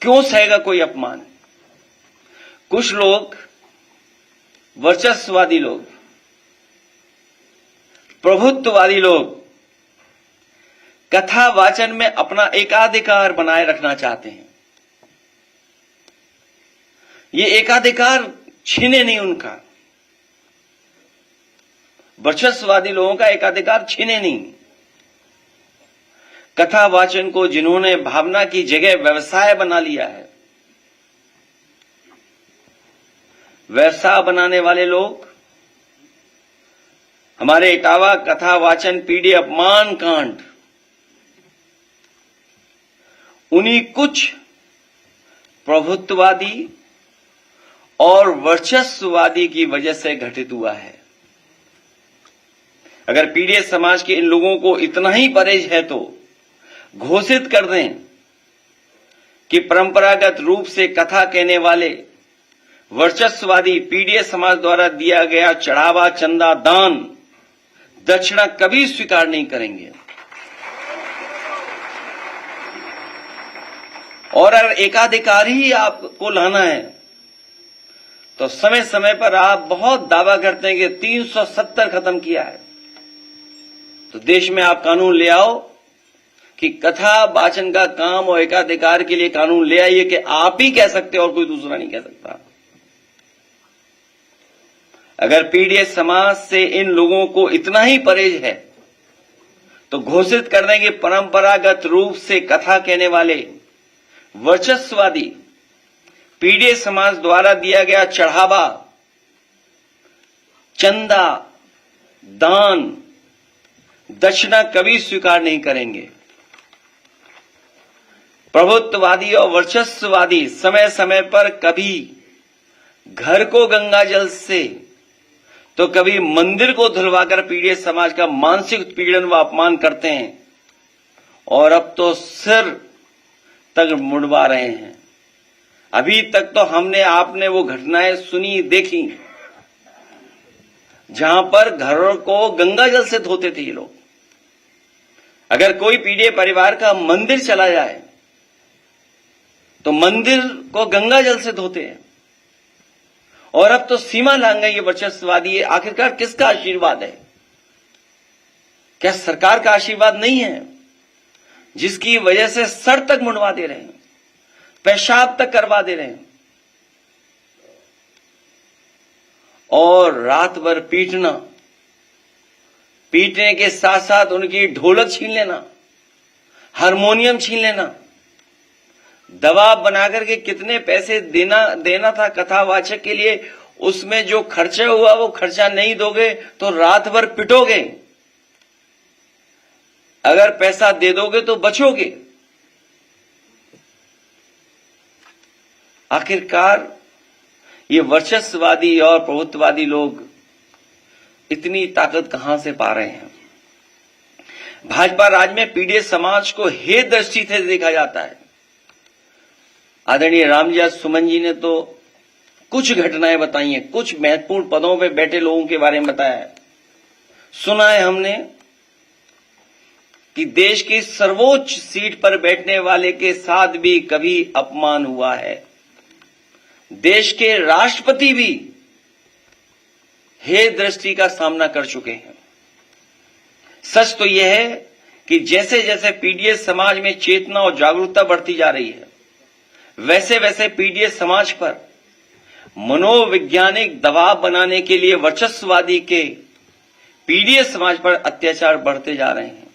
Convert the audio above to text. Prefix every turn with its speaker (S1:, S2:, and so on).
S1: क्यों सहेगा कोई अपमान? कुछ लोग, वर्चस्ववादी लोग, प्रभुत्ववादी लोग कथा वाचन में अपना एकाधिकार बनाए रखना चाहते हैं। ये एकाधिकार छीने नहीं उनका, वर्चस्ववादी लोगों का एकाधिकार छीने नहीं। कथा वाचन को जिन्होंने भावना की जगह व्यवसाय बना लिया है, व्यवसाय बनाने वाले लोग हमारे इटावा कथा वाचन पीढ़ी अपमान कांड उन्हीं कुछ प्रभुत्ववादी और वर्चस्ववादी की वजह से घटित हुआ है। अगर पीढ़ी समाज के इन लोगों को इतना ही परहेज है तो घोषित कर दें कि परंपरागत रूप से कथा कहने वाले वर्चस्ववादी पीढ़ी समाज द्वारा दिया गया चढ़ावा, चंदा, दान, दक्षिणा कभी स्वीकार नहीं करेंगे। और अगर एकाधिकार ही आपको लाना है तो समय समय पर आप बहुत दावा करते हैं कि 370 खत्म किया है, तो देश में आप कानून ले आओ कि कथा वाचन का काम और एकाधिकार के लिए कानून ले आइए कि आप ही कह सकते और कोई दूसरा नहीं कह सकता। अगर पीढ़ी समाज से इन लोगों को इतना ही परहेज है तो घोषित कर दें कि परंपरागत रूप से कथा कहने वाले वर्चस्ववादी पीढ़ी समाज द्वारा दिया गया चढ़ावा, चंदा, दान, दक्षिणा कभी स्वीकार नहीं करेंगे। प्रभुत्ववादी और वर्चस्ववादी समय समय पर कभी घर को गंगा जल से तो कभी मंदिर को धुलवाकर पीढ़ी समाज का मानसिक उत्पीड़न व अपमान करते हैं और अब तो सिर तक मुड़वा रहे हैं। अभी तक तो आपने वो घटनाएं सुनी, देखी जहां पर घरों को गंगा जल से धोते थे ये लोग। अगर कोई पीढ़ी परिवार का मंदिर चला जाए तो मंदिर को गंगा जल से धोते हैं और अब तो सीमा लांघ गई ये वर्चस्ववादी। ये आखिरकार किसका आशीर्वाद है? क्या सरकार का आशीर्वाद नहीं है जिसकी वजह से सर तक मुंडवा दे रहे हैं, पेशाब तक करवा दे रहे हैं और रात भर पीटने के साथ साथ उनकी ढोलक छीन लेना, हारमोनियम छीन लेना, दबाव बनाकर के कितने पैसे देना था कथावाचक के लिए, उसमें जो खर्चा हुआ वो खर्चा नहीं दोगे तो रात भर पिटोगे, अगर पैसा दे दोगे तो बचोगे। आखिरकार ये वर्चस्ववादी और प्रभुत्ववादी लोग इतनी ताकत कहां से पा रहे हैं? भाजपा राज में पीढ़ी समाज को हे दृष्टि से देखा जाता है। आदरणीय रामजी सुमन जी ने तो कुछ घटनाएं बताई हैं, कुछ महत्वपूर्ण पदों पे बैठे लोगों के बारे में बताया है। सुना है हमने कि देश की सर्वोच्च सीट पर बैठने वाले के साथ भी कभी अपमान हुआ है। देश के राष्ट्रपति भी हे दृष्टि का सामना कर चुके हैं। सच तो यह है कि जैसे जैसे पीढ़ी समाज में चेतना और जागरूकता बढ़ती जा रही है, वैसे वैसे पीढ़ी समाज पर मनोवैज्ञानिक दबाव बनाने के लिए वर्चस्ववादी के पीढ़ी समाज पर अत्याचार बढ़ते जा रहे हैं।